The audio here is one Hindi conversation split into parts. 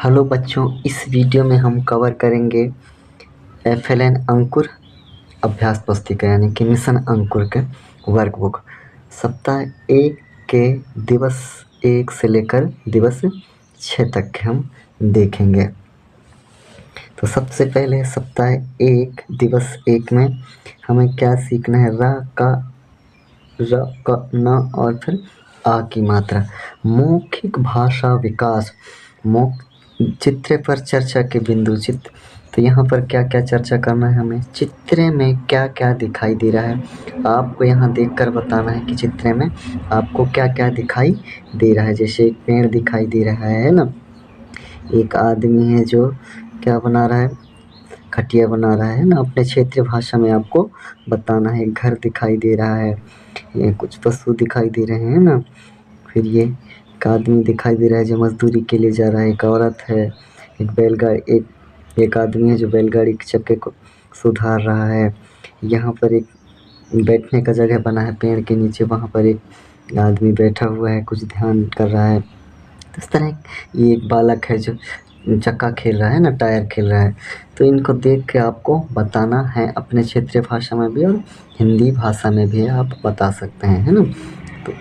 हेलो बच्चों, इस वीडियो में हम कवर करेंगे FLN अंकुर अभ्यास पुस्तिका यानी कि मिशन अंकुर के वर्कबुक सप्ताह 1 के दिवस 1 से लेकर दिवस 6 तक के हम देखेंगे। तो सबसे पहले सप्ताह 1 दिवस 1 में हमें क्या सीखना है? र क न और फिर आ की मात्रा। मौखिक भाषा विकास। चित्र पर चर्चा के बिंदु। चित्र, तो यहाँ पर क्या क्या चर्चा करना है हमें? चित्र में क्या क्या दिखाई दे रहा है आपको यहाँ देखकर बताना है कि चित्र में आपको क्या क्या दिखाई दे रहा है। जैसे एक पेड़ दिखाई दे रहा है ना, एक आदमी है जो क्या बना रहा है, खटिया बना रहा है ना। अपने क्षेत्रीय भाषा में आपको बताना है। घर दिखाई दे रहा है, ये कुछ पशु दिखाई दे रहे हैं ना। फिर ये एक आदमी दिखाई दे रहा है जो मजदूरी के लिए जा रहा है। एक औरत है, एक बैलगाड़ी, एक आदमी है जो बैलगाड़ी के चक्के को सुधार रहा है। यहाँ पर एक बैठने का जगह बना है पेड़ के नीचे, वहाँ पर एक आदमी बैठा हुआ है, कुछ ध्यान कर रहा है। तो इस तरह ये एक बालक है जो चक्का खेल रहा है ना, टायर खेल रहा है। तो इनको देख के आपको बताना है अपने क्षेत्रीय भाषा में भी और हिंदी भाषा में भी आप बता सकते हैं, है ना। तो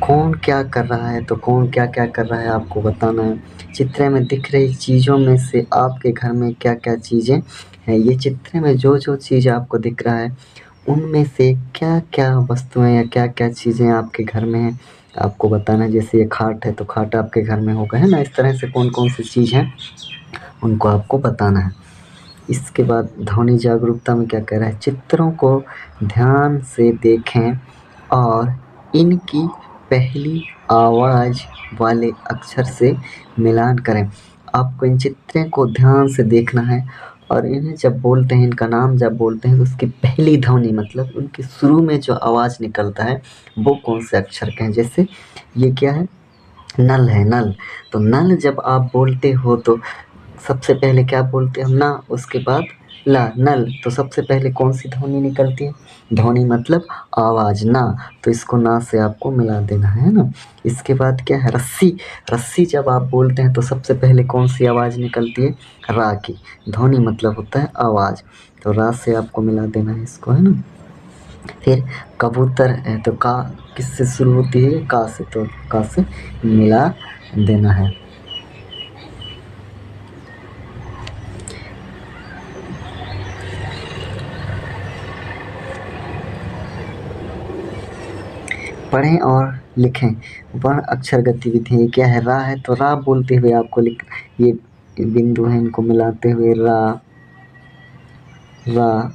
कौन क्या कर रहा है, तो कौन क्या क्या कर रहा है आपको बताना है। चित्र में दिख रही चीज़ों में से आपके घर में क्या क्या चीज़ें हैं। ये चित्र में जो जो चीज़ आपको दिख रहा है उनमें से क्या क्या वस्तुएं या क्या क्या चीज़ें आपके घर में हैं आपको बताना है। जैसे ये खाट है तो खाट आपके घर में होगा, है ना। इस तरह से कौन कौन सी चीज़ हैं उनको आपको बताना है। इसके बाद ध्वनि जागरूकता में क्या कह रहा है? चित्रों को ध्यान से देखें और इनकी पहली आवाज़ वाले अक्षर से मिलान करें। आपको इन चित्रों को ध्यान से देखना है और इन्हें जब बोलते हैं, इनका नाम जब बोलते हैं तो उसकी पहली ध्वनि मतलब उनके शुरू में जो आवाज़ निकलता है वो कौन से अक्षर के हैं। जैसे ये क्या है? नल है, नल। तो नल जब आप बोलते हो तो सबसे पहले क्या बोलते हो? ना, उसके बाद ला, नल। तो सबसे पहले कौन सी ध्वनि निकलती है? ध्वनि मतलब आवाज़, ना। तो इसको ना से आपको मिला देना है ना। इसके बाद क्या है? रस्सी। रस्सी जब आप बोलते हैं तो सबसे पहले कौन सी आवाज़ निकलती है? रा की। ध्वनि मतलब होता है आवाज़, तो रा से आपको मिला देना है इसको, है ना। फिर कबूतर है तो का किससे शुरू होती है? का से, तो का से मिला देना है। पढ़ें और लिखें। वर्ण अक्षर गतिविधि ये क्या है? रा है तो रा बोलते हुए आपको लिख, ये बिंदु हैं इनको मिलाते हुए रा रा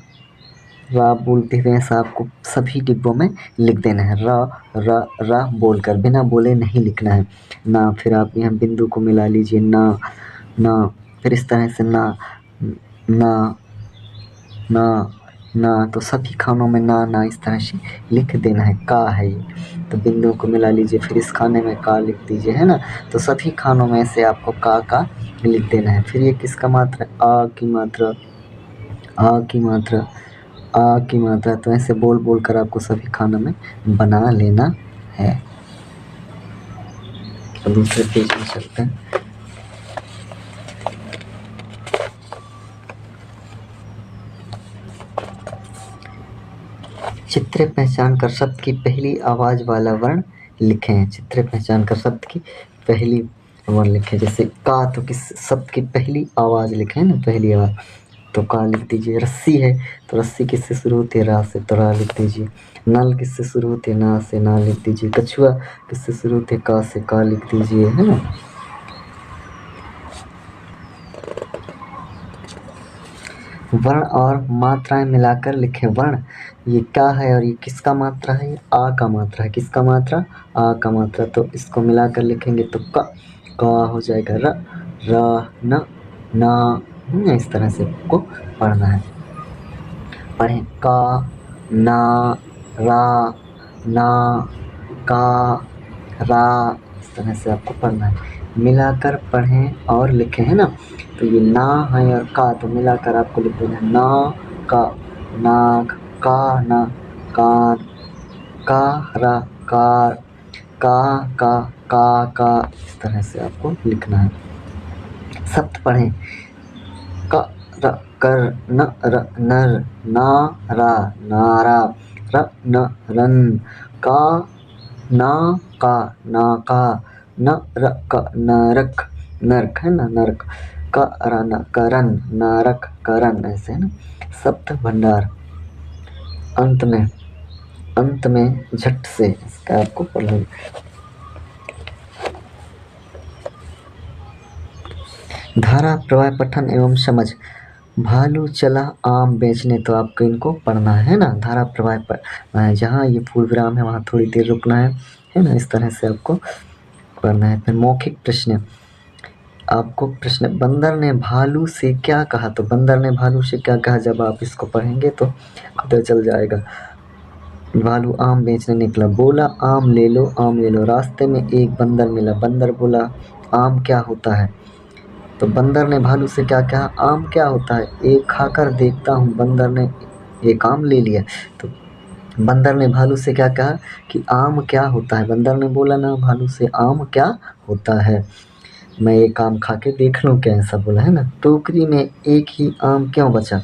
रा बोलते हुए ऐसा आपको सभी डिब्बों में लिख देना है। रा रा रा बोलकर, बिना बोले नहीं लिखना है। ना, फिर आप यहाँ बिंदु को मिला लीजिए, ना ना। फिर इस तरह से ना ना ना ना, तो सभी खानों में ना ना इस तरह से लिख देना है। का है ये, तो बिंदु को मिला लीजिए, फिर इस खाने में का लिख दीजिए, है ना। तो सभी खानों में से आपको का लिख देना है। फिर ये किसका मात्रा? आ की मात्रा, आ की मात्रा, आ की मात्रा। तो ऐसे बोल बोल कर आपको सभी खानों में बना लेना है। तो दूसरे पेज में चलते हैं। चित्र पहचान कर शब्द की पहली आवाज़ वाला वर्ण लिखें। चित्र पहचान कर शब्द की पहली वर्ण लिखें। जैसे का, तो किस शब्द की पहली आवाज़ लिखें ना, पहली आवाज़। तो का लिख दीजिए। रस्सी है तो रस्सी किससे शुरू होती है? रा से, तो रा लिख दीजिए। नल किससे शुरू होती है? ना से, ना लिख दीजिए। कछुआ किससे शुरू होती है? का से, का लिख दीजिए, है ना। वर्ण और मात्राएं मिलाकर लिखें। वर्ण ये क्या है और ये किसका मात्रा है? ये आ का मात्रा है। किसका मात्रा? आ का मात्रा। तो इसको मिलाकर लिखेंगे तो का हो जाएगा। र र न ना, इस तरह से आपको पढ़ना है। पढ़ें। का, ना, रा, ना, का, रा, इस तरह से आपको पढ़ना है। मिलाकर पढ़ें और लिखें, है ना। तो ये ना है और का, तो मिलाकर आपको लिख देना है। ना का, नाक, का ना, कान, का रा, कार, का, इस तरह से आपको लिखना है। सप्त पढ़ें। क र कर न र नर ना रा नारा र न रन का ना का नाका न र क नरक नरक है ना नरक करन करन नरक करन ऐसे है ना। सप्त भंडार अंत में झट से इसका आपको पढ़ना। धारा प्रवाह पठन एवं समझ। भालू चला आम बेचने, तो आपको इनको पढ़ना है ना। धारा प्रवाह पर जहाँ ये पूर्ण विराम है वहाँ थोड़ी देर रुकना है ना। इस तरह से आपको पढ़ना है। फिर मौखिक प्रश्न, आपको प्रश्न, बंदर ने भालू से क्या कहा, तो बंदर ने भालू से क्या कहा, जब आप इसको पढ़ेंगे तो पता चल जाएगा। भालू आम बेचने निकला, बोला आम ले लो आम ले लो। रास्ते में एक बंदर मिला, बंदर बोला आम क्या होता है, तो बंदर ने भालू से क्या कहा, आम क्या होता है, एक खाकर देखता हूँ। बंदर ने एक आम ले लिया, तो बंदर ने भालू से क्या कहा कि आम क्या होता है। बंदर ने बोला ना भालू से आम क्या होता है, मैं एक आम खा के देख लूँ क्या, ऐसा बोला है ना। टोकरी में एक ही आम क्यों बचा,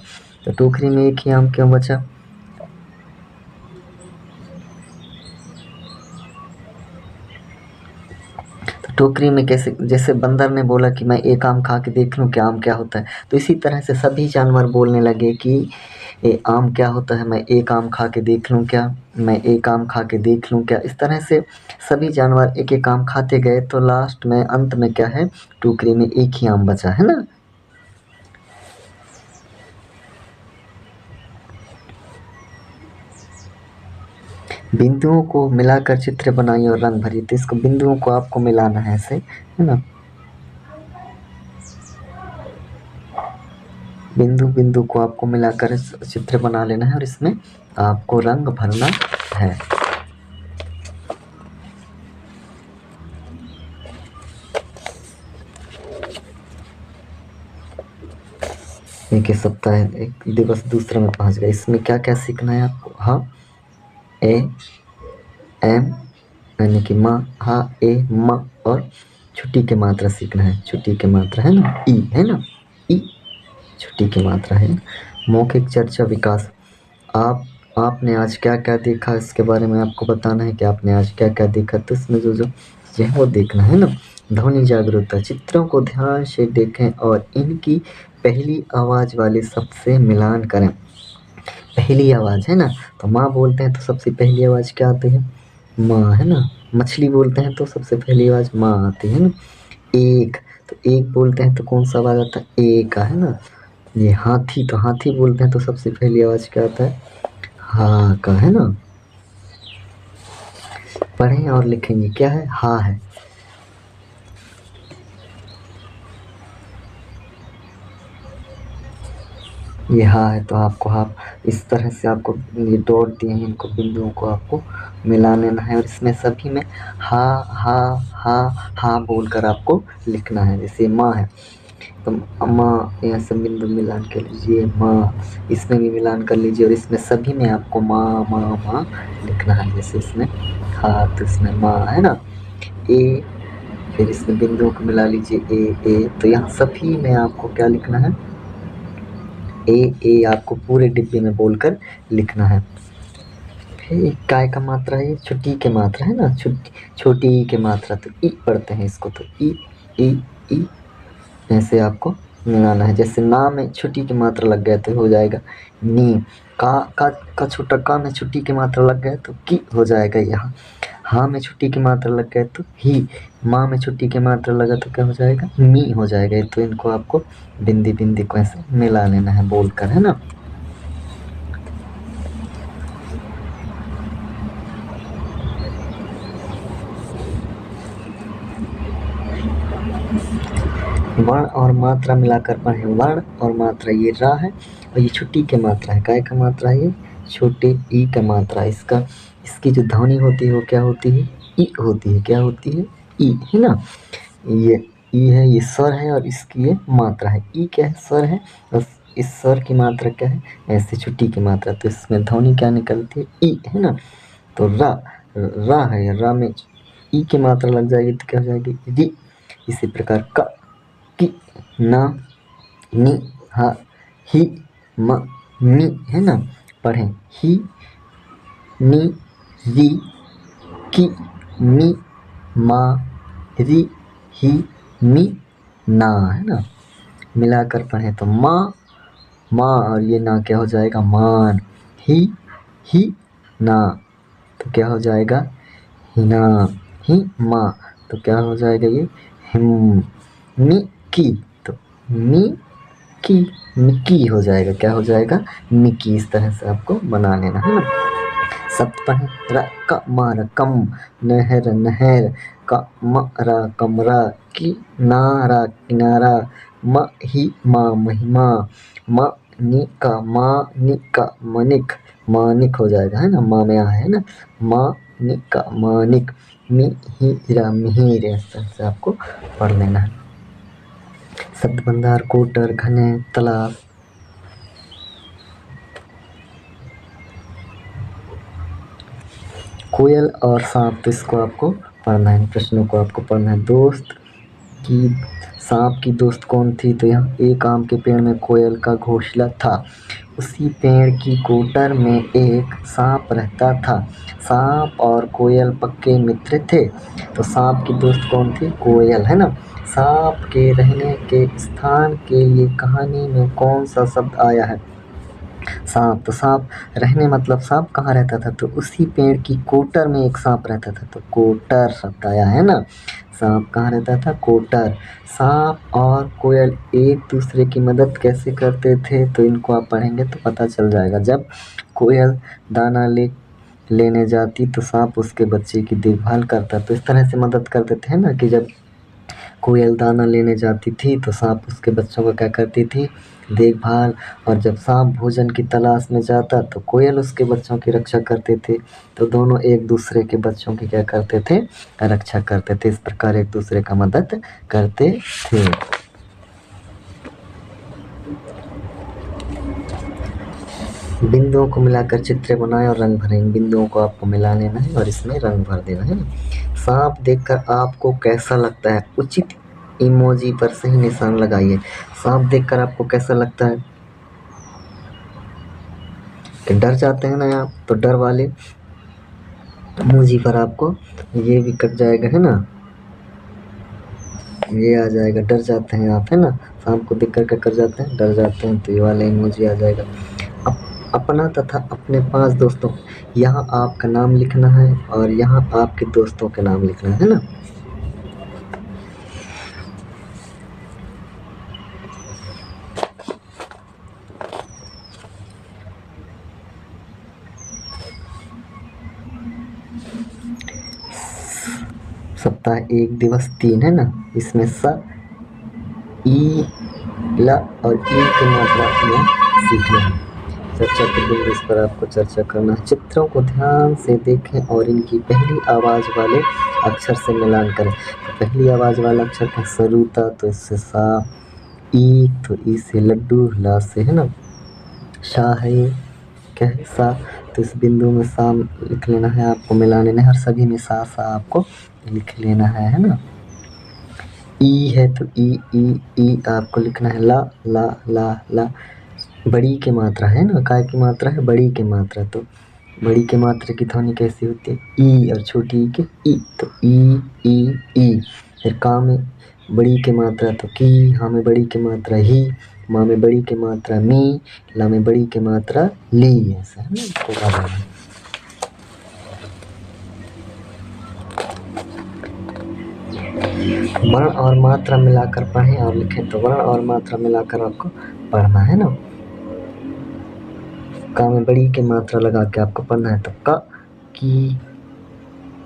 तो टोकरी में एक ही आम क्यों बचा, टोकरी में कैसे, जैसे बंदर ने बोला कि मैं एक आम खा के देख लूँ क्या आम क्या होता है, तो इसी तरह से सभी जानवर बोलने लगे कि ये आम क्या होता है, मैं एक आम खा के देख लूँ क्या, मैं एक आम खा के देख लूँ क्या। इस तरह से सभी जानवर एक एक आम खाते गए, तो लास्ट में अंत में क्या है, टोकरी में एक ही आम बचा है ना। बिंदुओं को मिलाकर चित्र बनाइए और रंग भरिए, तो इसको बिंदुओं को आपको मिलाना है ऐसे है ना। बिंदु बिंदु को आपको मिलाकर चित्र बना लेना है और इसमें आपको रंग भरना है। एक सप्ताह एक दिवस दूसरे में पहुंच गया। इसमें क्या क्या सीखना है आपको, हा ए एम यानी कि माँ, हा ए म, और छुट्टी की मात्रा सीखना है। छुट्टी की मात्रा है ना ई, है ना ई, छुट्टी की मात्रा है। मौखिक चर्चा विकास, आपने आज क्या क्या देखा, इसके बारे में आपको बताना है कि आपने आज क्या क्या देखा, तो इसमें जो जो है वो देखना है ना। ध्वनि जागरूकता, चित्रों को ध्यान से देखें और इनकी पहली आवाज वाले शब्द से मिलान करें। पहली आवाज है ना, तो माँ बोलते हैं तो सबसे पहली आवाज क्या आती है, माँ है ना। मछली बोलते हैं तो सबसे पहली आवाज माँ आती है ना। एक, तो एक बोलते हैं तो कौन सा आवाज आता है, ए का है ना। ये हाथी, तो हाथी बोलते हैं तो सबसे पहली आवाज क्या आता है, हा का है ना। पढ़ें और लिखेंगे, क्या है, हा है। ये हा है, तो आपको हा इस तरह से आपको ये डॉट दिए हैं, इनको बिंदुओं को आपको मिला लेना है और इसमें सभी में हा हा हा हा बोलकर आपको लिखना है। जैसे माँ है तो माँ, यहाँ से बिंदु मिलान कर लीजिए, माँ इसमें भी मिलान कर लीजिए और इसमें सभी में आपको माँ माँ माँ लिखना है। जैसे इसमें हा तो इसमें माँ है ना। ए, फिर इसमें बिंदुओं को मिला लीजिए ए, तो यहाँ सभी में आपको क्या लिखना है, ए आपको पूरे डिब्बे में बोलकर लिखना है। फिर काय का मात्रा है, छुट्टी के मात्रा है ना, छोटी ई के मात्रा, तो ई पढ़ते हैं इसको, तो ई ई ई ऐसे आपको मिलाना है। जैसे ना में छुट्टी की मात्रा लग गया तो हो जाएगा नी, का छोटा का में छुट्टी की मात्रा लग गया तो की हो जाएगा यहाँ। हाँ में छुट्टी की मात्रा लग गया तो ही, माँ में छुट्टी की मात्रा लगा तो क्या हो जाएगा, मी हो जाएगा। तो इनको आपको बिंदी बिंदी को ऐसे मिला लेना है बोलकर, है ना। वर्ण और मात्रा मिलाकर पढ़ें। वर्ण और मात्रा, ये रा है और ये छुट्टी की मात्रा है, काय का मात्रा है, ये छोटे ई का मात्रा। इसका इसकी जो ध्वनि होती है वो क्या होती है, ई होती है। क्या होती है, ई है ना। ये ई है, ये स्वर है और इसकी ये मात्रा है। ई क्या है, स्वर है और इस स्वर की मात्रा क्या है, ऐसे छुट्टी की मात्रा। तो इसमें ध्वनि क्या निकलती है, ई है ना। तो रा है, रा में ई की मात्रा लग जाएगी तो क्या हो जाएगी, री। इसी प्रकार का कि ना नि हा ही म मी है ना। पढ़ें ही नि री कि मी मा री ही मी ना है ना। मिलाकर पढ़ें तो माँ माँ और ये ना क्या हो जाएगा मान। ही ना तो क्या हो जाएगा हिना। ही माँ तो क्या हो जाएगा ये हिम। मी की तो मी की मिकी हो जाएगा। क्या हो जाएगा मिकी। इस तरह से आपको बना लेना है ना। शब्द पढ़ें र क म रकम नहर नहर क म रा कमरा किनारा किनारा म ही माँ महिमा म नि का माँ नि का मनिक मानिक हो जाएगा है ना। माँ में आ है ना। माँ नि का मानिक मी ही रा मिहिर। इस तरह से आपको पढ़ लेना है। शब्द भंडार कोटर घने तालाब कोयल और सांप। तो इसको आपको पढ़ना है। प्रश्नों को आपको पढ़ना है। दोस्त की सांप की दोस्त कौन थी। तो यहाँ एक आम के पेड़ में कोयल का घोंसला था। उसी पेड़ की कोटर में एक सांप रहता था। सांप और कोयल पक्के मित्र थे। तो सांप की दोस्त कौन थी कोयल है ना। सांप के रहने के स्थान के लिए कहानी में कौन सा शब्द आया है सांप। तो सांप रहने मतलब सांप कहाँ रहता था तो उसी पेड़ की कोटर में एक सांप रहता था। तो कोटर शब्द आया है ना। सांप कहाँ रहता था कोटर। सांप और कोयल एक दूसरे की मदद कैसे करते थे तो इनको आप पढ़ेंगे तो पता चल जाएगा। जब कोयल दाना लेने जाती तो सांप उसके बच्चे की देखभाल करता। तो इस तरह से मदद करते थे ना कि जब कोयल दाना लेने जाती थी तो सांप उसके बच्चों को क्या करती थी देखभाल। और जब सांप भोजन की तलाश में जाता तो कोयल उसके बच्चों की रक्षा करते थे। तो दोनों एक दूसरे के बच्चों की क्या करते थे रक्षा करते थे। इस प्रकार एक दूसरे का मदद करते थे। बिंदुओं को मिलाकर चित्र बनाएं और रंग भरें। इन बिंदुओं को आपको मिला लेना है और इसमें रंग भर देना है ना। सांप देखकर आपको कैसा लगता है उचित इमोजी पर सही निशान लगाइए। सांप देखकर आपको कैसा लगता है कि डर जाते हैं ना आप तो डर वाले इमोजी पर आपको ये भी कट जाएगा है ना। ये आ जाएगा डर जाते हैं आप है ना। सांप को देखकर क्या कर जाते हैं डर जाते हैं तो ये वाला इमोजी आ जाएगा। अपना तथा अपने 5 दोस्तों यहाँ आपका नाम लिखना है और यहाँ आपके दोस्तों के नाम लिखना है ना। सप्ताह 1 दिवस 3 है ना। इसमें स ई ल और ई की मात्रा में सीखना है। चर्चा के बिंदु इस पर आपको चर्चा करना है। चित्रों को ध्यान से देखें और इनकी पहली आवाज वाले अक्षर से मिलान करें। तो पहली आवाज वाला अक्षर है सरुता तो इससे सा। ई तो ई से लड्डू ला से है ना। शा है क्या है सा तो इस बिंदु में सा लिख लेना है आपको मिला लेना है और सभी में सा सा आपको लिख लेना है ना। ई है तो ई आपको लिखना है ला ला ला ला। बड़ी की मात्रा है ना काय की मात्रा है बड़ी की मात्रा। तो बड़ी की मात्रा की ध्वनि कैसी होती है ई और छोटी ई के ई तो ई। फिर का में बड़ी की मात्रा तो की हा में बड़ी की मात्रा ही माँ में बड़ी की मात्रा मी ला में बड़ी की मात्रा ली। ऐसा है ना इसको याद रखना। वर्ण और मात्रा मिलाकर पढ़ें और लिखें। तो वर्ण और मात्रा मिलाकर आपको पढ़ना है ना। का में बड़ी की मात्रा लगा के आपको पढ़ना है। तो क की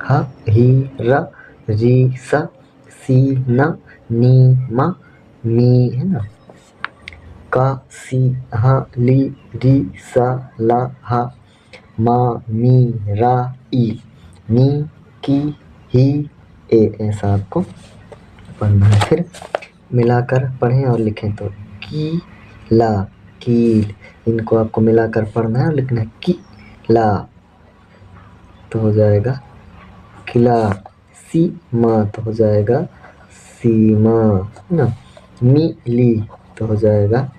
ह ही र री स सी न नी म मी है ना। का सी ह ली री स ला ह मा मी रा ई मी की ही ए। ऐसा आपको पढ़ना है। फिर मिलाकर पढ़ें और लिखें। तो की ला कील इनको आपको मिलाकर पढ़ना है और लिखना है की ला तो हो जाएगा किला। सीमा तो हो जाएगा सीमा है ना। मिली तो हो जाएगा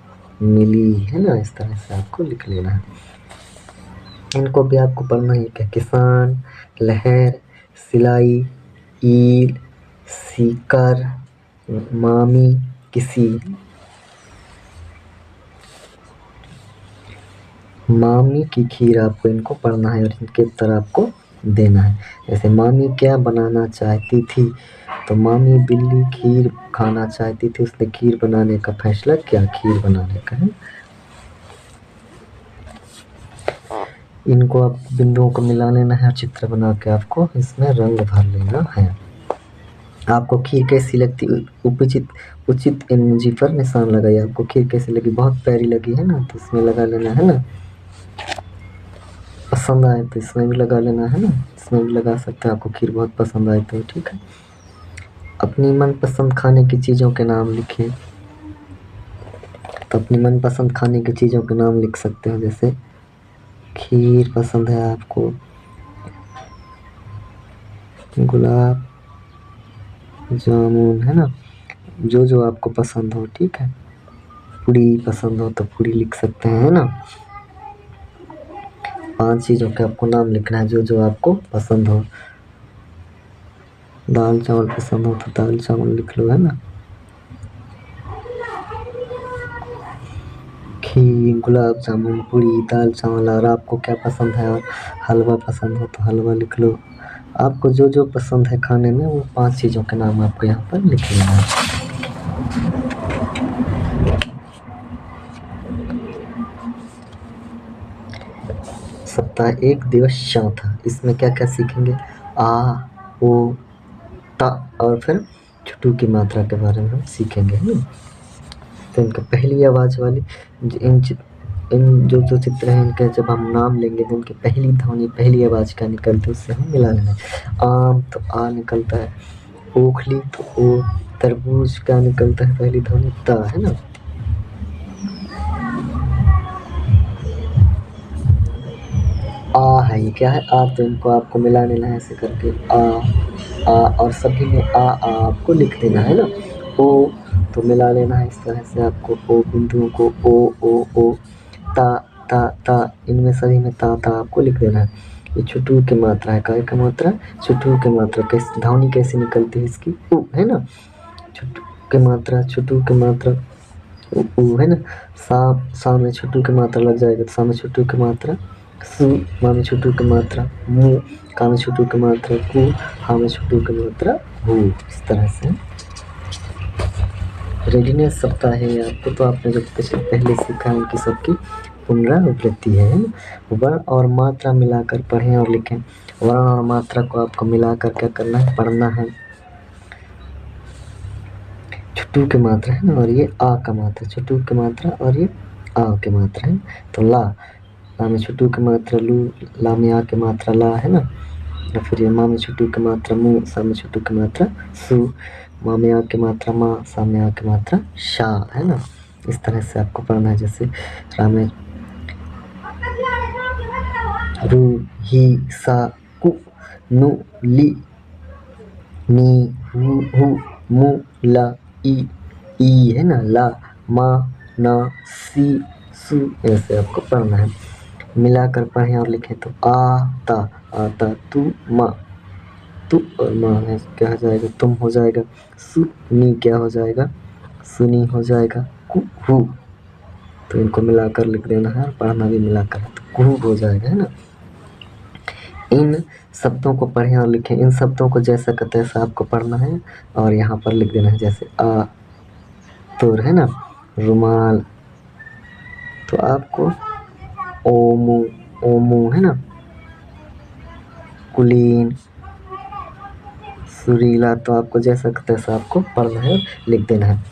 मिली, है ना। इस तरह से आपको लिख लेना है। इनको भी आपको पढ़ना ही क्या, किसान, लहर, सिलाई, ईल, सीकर, मामी, किसी। मामी की खीर आपको इनको पढ़ना है और इनके उत्तर आपको देना है। जैसे मामी क्या बनाना चाहती थी, तो मामी बिल्ली खीर खाना चाहती थी, उसने खीर बनाने का फैसला किया, खीर बनाने का है। इनको आप बिंदुओं को मिला लेना है, चित्र बना के आपको इसमें रंग भर लेना है। आपको खीर कैसी लगती, उचित इमोजी पर निशान लगाइए। आपको खीर कैसी लगी, बहुत प्यारी लगी है ना, तो इसमें लगा लेना है ना। पसंद आए तो इसमें भी लगा लेना है ना, इसमें भी लगा सकते हैं। आपको खीर बहुत पसंद आए तो ठीक है। अपनी मनपसंद खाने की चीज़ों के नाम लिखिए। तो अपनी मनपसंद खाने की चीज़ों के नाम लिख सकते हैं। जैसे खीर पसंद है आपको, गुलाब जामुन, है ना, जो जो आपको पसंद हो, ठीक है। पूड़ी पसंद हो तो पूड़ी लिख सकते हैं, है ना। 5 चीज़ों के आपको नाम लिखना है जो जो आपको पसंद हो। दाल चावल पसंद हो तो दाल चावल लिख लो, है ना। खीर, गुलाब जामुन, पूड़ी, दाल चावल। और आपको क्या पसंद है, और हलवा पसंद हो तो हलवा लिख लो। आपको जो जो पसंद है खाने में, वो 5 चीज़ों के नाम आपको यहाँ पर लिख लेना है। सप्ताह 1 दिवस चौथा, इसमें क्या क्या सीखेंगे, आ, ओ, ता और फिर छुटू की मात्रा के बारे में हम सीखेंगे, है ना। तो इनका पहली आवाज़ वाली इन जो जो चित्र हैं इनके, जब हम नाम लेंगे तो इनकी पहली ध्वनि, पहली आवाज़ क्या निकलती है उससे हम मिला लेना है। आम तो आ निकलता है, ओखली तो ओ, तरबूज क्या निकलता है पहली ध्वनि, ता, है ना। आ है, ये क्या है, आ, तो इनको आपको मिला लेना है ऐसे करके, आ, और सभी में आ आपको लिख देना है ना। ओ तो मिला लेना है इस तरह से आपको, ओ बिंदुओं को, ओ, ता ता, इनमें सभी में ता आपको लिख देना है। ये छुटू की मात्रा है, काय का मात्रा, छुटू की मात्रा। कैसे ध्वनि कैसे निकलती है इसकी, उ, है ना। छुटू की मात्रा, छुटू की मात्रा उ, है ना। सा में छुटू की मात्रा लग जाएगा तो सा में छुटू की मात्रा, सु मा में छुटू की मात्रा, मु का में छुटू की मात्रा, कु हा में छुटू की मात्रा, हु। इस तरह से रेडीनेस सप्ताह है आपको, तो आपने जो पहले सीखा है उनकी सबकी पुनरावृत्ति है। वर्ण और मात्रा मिलाकर पढ़ें और लिखें। वर्ण और मात्रा को आपको मिलाकर क्या करना है, पढ़ना है। छुटू की मात्रा है ना, और ये आ का मात्रा, छुटू की मात्रा और ये आ की मात्रा है। तो ला में छुटू की मात्रा लू, ला में आ की मात्रा ला, है ना। और फिर ये मा में छुटू की मात्रा मु, सा में छुटू की मात्रा सु, मा में आ की मात्रा मा, सा में आ की मात्रा शा, है ना। इस तरह से आपको पढ़ना है। जैसे रामे रू, ही, सा, कु, नु, ली, नी, हु, मु, ला, ई, है ना, ला, मा, ना, सी, सु। ऐसे आपको पढ़ना है। मिलाकर पढ़ें और लिखें तो आता, तू, मा, तू और माँ है क्या हो जाएगा, तुम हो जाएगा। सुनी क्या हो जाएगा, सुनी हो जाएगा। कुहू तो इनको मिलाकर लिख देना है, और पढ़ना भी मिलाकर, तो कुहू हो जाएगा, है ना। इन शब्दों को पढ़ें और लिखें। इन शब्दों को जैसा का तैसा आपको पढ़ना है और यहाँ पर लिख देना है। जैसे आ तुर, है ना, रुमाल, तो आपको ओमू, ओमू, है ना, कुलीन, सुरीला, तो आपको जैसा का तैसा आपको पढ़ना है, लिख देना है।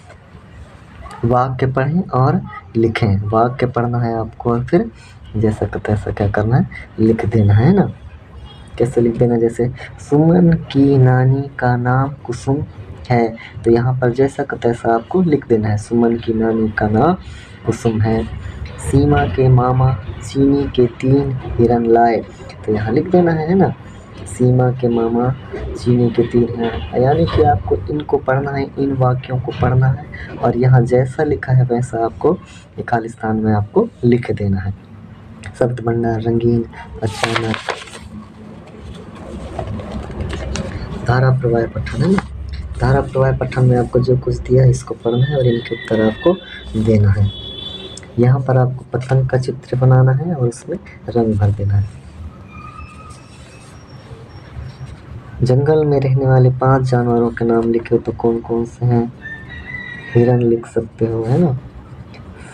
वाक्य पढ़ें और लिखें। वाक्य पढ़ना है आपको और फिर जैसा का तैसा क्या करना है, लिख देना है ना। कैसे लिख देना, जैसे सुमन की नानी का नाम कुसुम है, तो यहाँ पर जैसा का तैसा आपको लिख देना है। सुमन की नानी का नाम कुसुम है। सीमा के मामा चीनी के 3 हिरन लाए, तो यहाँ लिख देना है ना। सीमा के मामा चीनी के तीर हैं। यानी कि आपको इनको पढ़ना है, इन वाक्यों को पढ़ना है और यहाँ जैसा लिखा है वैसा आपको ये खालिस्तान में आपको लिख देना है। शब्द भंडार, रंगीन, अचानक, धारा प्रवाह पठन है ना। धारा प्रवाह पठन में आपको जो कुछ दिया है इसको पढ़ना है और इनके उत्तर आपको देना है। यहाँ पर आपको पतंग का चित्र बनाना है और उसमें रंग भर देना है। जंगल में रहने वाले 5 जानवरों के नाम लिखे तो कौन कौन से हैं? हिरन लिख सकते हो, है ना,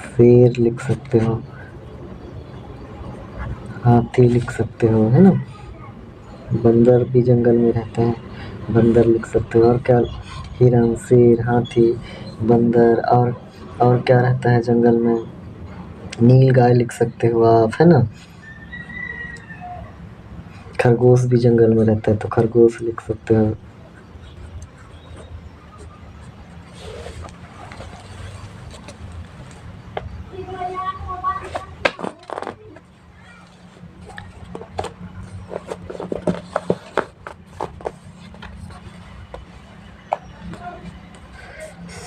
शेर लिख सकते हो, हाथी लिख सकते हो, है ना, बंदर भी जंगल में रहते हैं, बंदर लिख सकते हो। और क्या? हिरन, शेर, हाथी, बंदर और क्या रहता है जंगल में? नील गाय लिख सकते हो आप, है ना। खरगोश भी जंगल में रहता है तो खरगोश लिख सकते हो।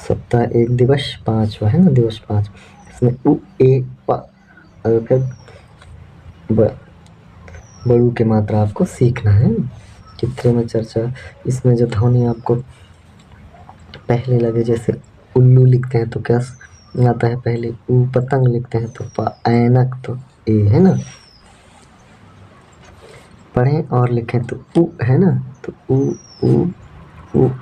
सप्ताह 1 दिवस 5 है ना, दिवस 5 इसमें उ ए प और फिर बड़ू के मात्रा आपको सीखना है। चित्र में चर्चा, इसमें जो ध्वनि आपको पहले लगे, जैसे उल्लू लिखते हैं तो क्या आता है पहले? उ। पतंग लिखते हैं तो प। ऐनक तो ए, है ना। पढ़ें और लिखें तो उ, है ना। तो उ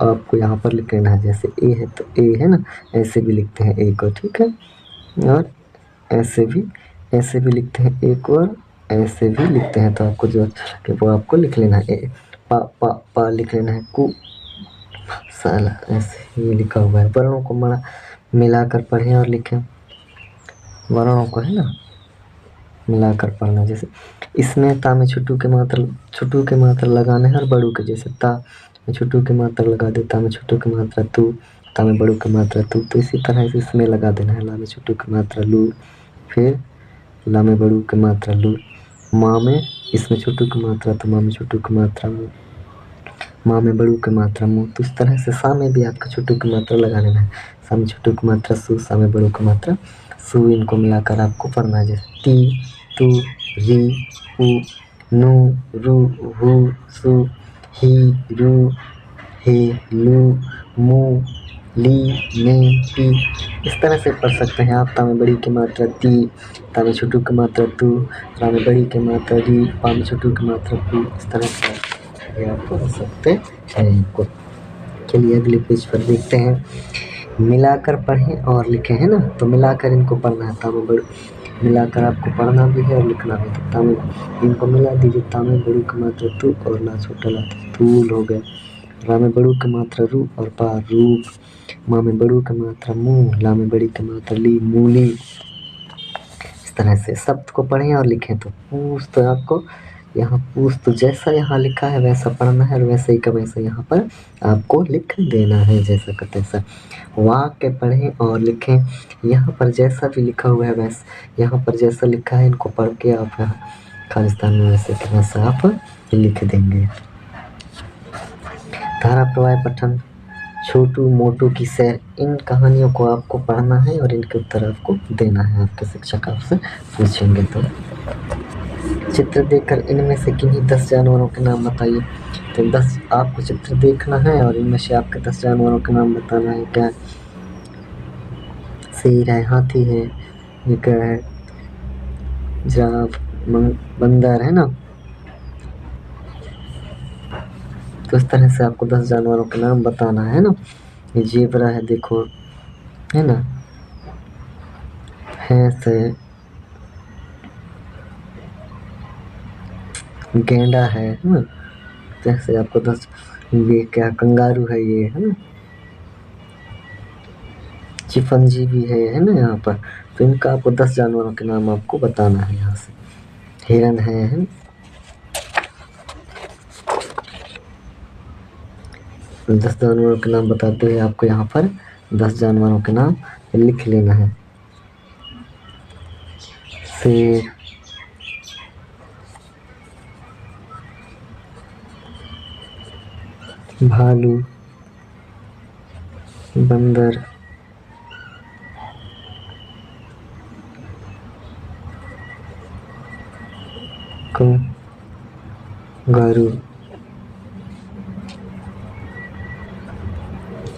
आपको यहाँ पर लिख लेना है। जैसे ए है तो ए, है ना, ऐसे भी लिखते हैं ए को, ठीक है। और ऐसे भी लिखते हैं ए को और ऐसे भी लिखते हैं। तो आपको जो कि वो आपको लिख लेना है। ए पा लिख लेना है। कु साला, ऐसे ये लिखा हुआ है। वर्णों को मिलाकर पढ़ें और लिखें। वर्णों को, है ना, मिलाकर पढ़ना। जैसे इसमें ता में छुट्टू के मात्र लगाने हैं और बड़ू के, जैसे ता में छुट्टू के मात्र लगा दे, ता में छुट्टू की मात्रा तू, ता में बड़ू की मात्रा तू। तो इसी तरह से इसमें लगा देना है। ला में छुट्टू की मात्रा लू, फिर ला में बड़ू की मात्रा लू। माँ में इसमें छुट्टू की मात्रा तो माँ में छुट्टू की मात्रा मुँह, माँ में बड़ू की मात्रा मुँह। तो इस तरह से सा में भी आपको छुट्टू की मात्रा लगा लेना है। सा में छुट्टू की मात्रा सु, सा में बड़ू की मात्रा सु। इनको मिलाकर आपको पढ़ना है। जैसे ती, तू, री, उ, नु, रु, हु, सु, ही, रु, हे, लू, मु, ली, ने, पी। इस तरह से पढ़ सकते हैं आप। ता में बड़ी की मात्रा ती, ता में छोटू की मात्रा तू, ता में बड़ी की मात्रा री, पा में छोटू की मात्रा पू। इस तरह से ये आप पढ़ सकते हैं इनको। चलिए अगले पेज पर देखते हैं। मिलाकर पढ़ें और लिखें, है ना। तो मिलाकर इनको पढ़ना है। ता में बड़ू मिलाकर आपको पढ़ना भी है और लिखना भी है। ता में इनको मिला दीजिए। ता में बड़ू की मात्रा तू और ला छोटा ला तूल हो गया। रा में बड़ू की मात्रा रू और पा रूप। माँ में बड़ू की मात्रा मुँह, ला में बड़ी की मात्रा ली, मूली। इस तरह से शब्द को पढ़ें और लिखें। तो पूछ तो आपको यहाँ पूछ तो जैसा यहाँ लिखा है वैसा पढ़ना है और वैसे ही का वैसा यहाँ पर आपको लिख देना है, जैसा का तैसा। वाक्य पढ़ें और लिखें। यहाँ पर जैसा भी लिखा हुआ है वैसा, यहाँ पर जैसा लिखा है इनको पढ़ के आप यहाँ खालिस्तान में वैसे का वैसा आप लिख देंगे। धारा प्रवाह पठन, छोटू मोटू की सैर, इन कहानियों को आपको पढ़ना है और इनके उत्तर आपको देना है। आपके शिक्षक आपसे पूछेंगे। तो चित्र देखकर इनमें से किन्हीं 10 जानवरों के नाम बताइए। तो 10 आपको चित्र देखना है और इनमें से आपके 10 जानवरों के नाम बताना है। क्या? शेर है, हाथी है, ये क्या है, जिराफ, बंदर, है ना। तो इस तरह से आपको 10 जानवरों के नाम बताना है ना। ये जेबरा है, देखो, है ना, भैंस है, गेंडा है ना। जैसे आपको 10, ये क्या, कंगारू है, ये है ना, चिफंजी भी है ना यहाँ पर। तो इनका आपको 10 जानवरों के नाम आपको बताना है। यहाँ से हिरन है ना? 10 जानवरों के नाम बताते हुए आपको यहाँ पर 10 जानवरों के नाम लिख लेना है। शेर, भालू, बंदर, कंगारू,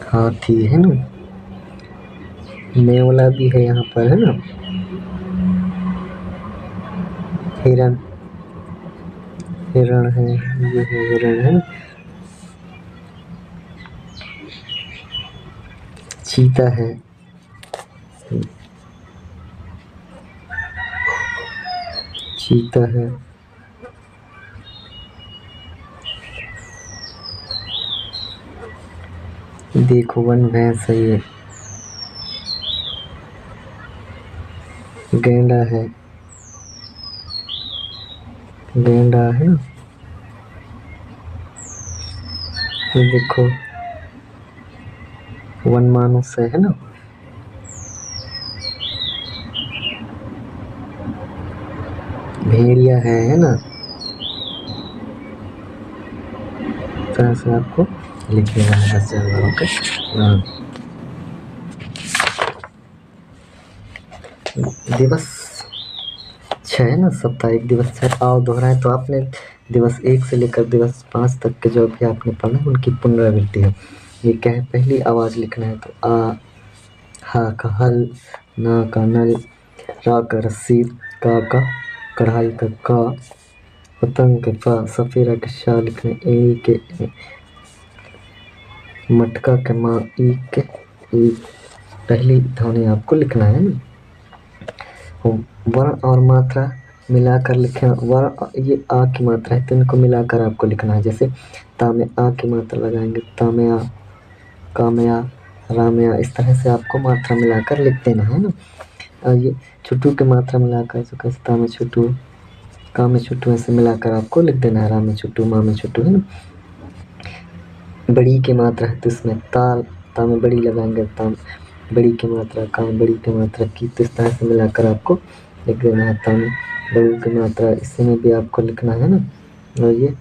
हाथी है ना, नेवला भी है यहाँ पर है ना, हिरण, हिरण है, ये है हिरण है ना, चीता है, चीता है, देखो वन भैंस है, ये गैंडा है, गैंडा है ना, ये देखो वन मानुस है ना, भेड़िया है ना। तरह से आपको लिख लेना है 10 जानवरों के नाम। दिवस 6 है ना, साप्ताहिक दिवस 6 आओ दोहराए, तो आपने दिवस 1 से लेकर दिवस 5 तक के जो भी आपने पढ़ा है उनकी पुनरावृत्ति है। ये क्या है, पहली आवाज़ लिखना है, तो आ, हा का हल, ना का नल, रा का रस्सी, का कढ़ाई का, पतंग के पा, सफेरा के शाह लिखने, ए के मटका के माँ, ई के ई, पहली ध्वनि आपको लिखना है ना। वर्ण और मात्रा मिलाकर लिखें, वर्ण ये आ की मात्रा है तो इनको मिलाकर आपको लिखना है। जैसे ता में आ की मात्रा लगाएंगे, ता में आ, का में आ, रा में आ, इस तरह से आपको मात्रा मिलाकर लिख देना है ना। और ये छुट्टू की मात्रा मिलाकर, जो कैसे ता में छुट्टू, का में छुट्टू, ऐसे मिलाकर आपको लिख देना है, रा में छुट्टू, माँ में छुट्टू है ना। बड़ी की मात्रा है तो इसमें ता में बड़ी लगाएंगे, ता बड़ी की मात्रा, का में बड़ी की मात्रा की, तो इस तरह से मिलाकर आपको लिख देना है। ता में बड़ी की मात्रा इसी में भी आपको लिखना है ना। और ये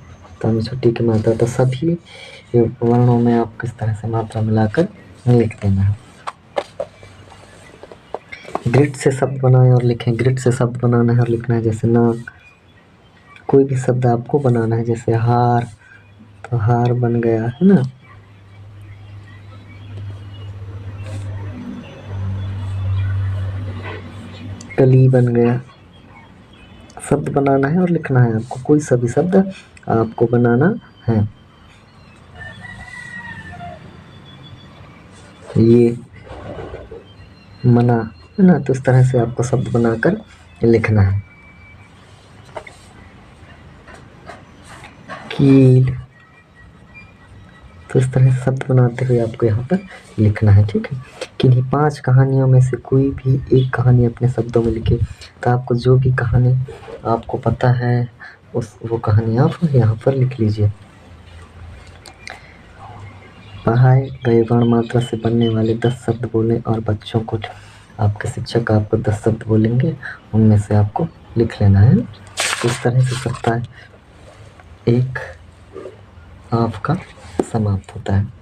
ता में छोटी की मात्रा, तो सभी वर्णों में आपको इस तरह से मात्रा मिलाकर लिख देना है। ग्रिड से शब्द बनाएं और लिखें, ग्रिड से शब्द बनाना है और लिखना है। जैसे ना, कोई भी शब्द आपको बनाना है, जैसे हार, तो हार बन गया है ना। कली बन गया। शब्द बनाना है और लिखना है आपको, कोई सभी शब्द आपको बनाना है। ये मना है ना, तो इस तरह से आपको शब्द बनाकर लिखना है। कील, तो इस तरह से शब्द बनाते हुए आपको यहाँ पर लिखना है, ठीक है। किन्हीं 5 कहानियों में से कोई भी एक कहानी अपने शब्दों में लिखे, तो आपको जो भी कहानी आपको पता है वो कहानी आप यहाँ पर लिख लीजिए। पढ़ाए गए वर्ण मात्रा से बनने वाले 10 शब्द बोलें और बच्चों को, आपके शिक्षक आपको 10 शब्द बोलेंगे, उनमें से आपको लिख लेना है। इस तरह से सप्ताह 1 आपका समाप्त होता है।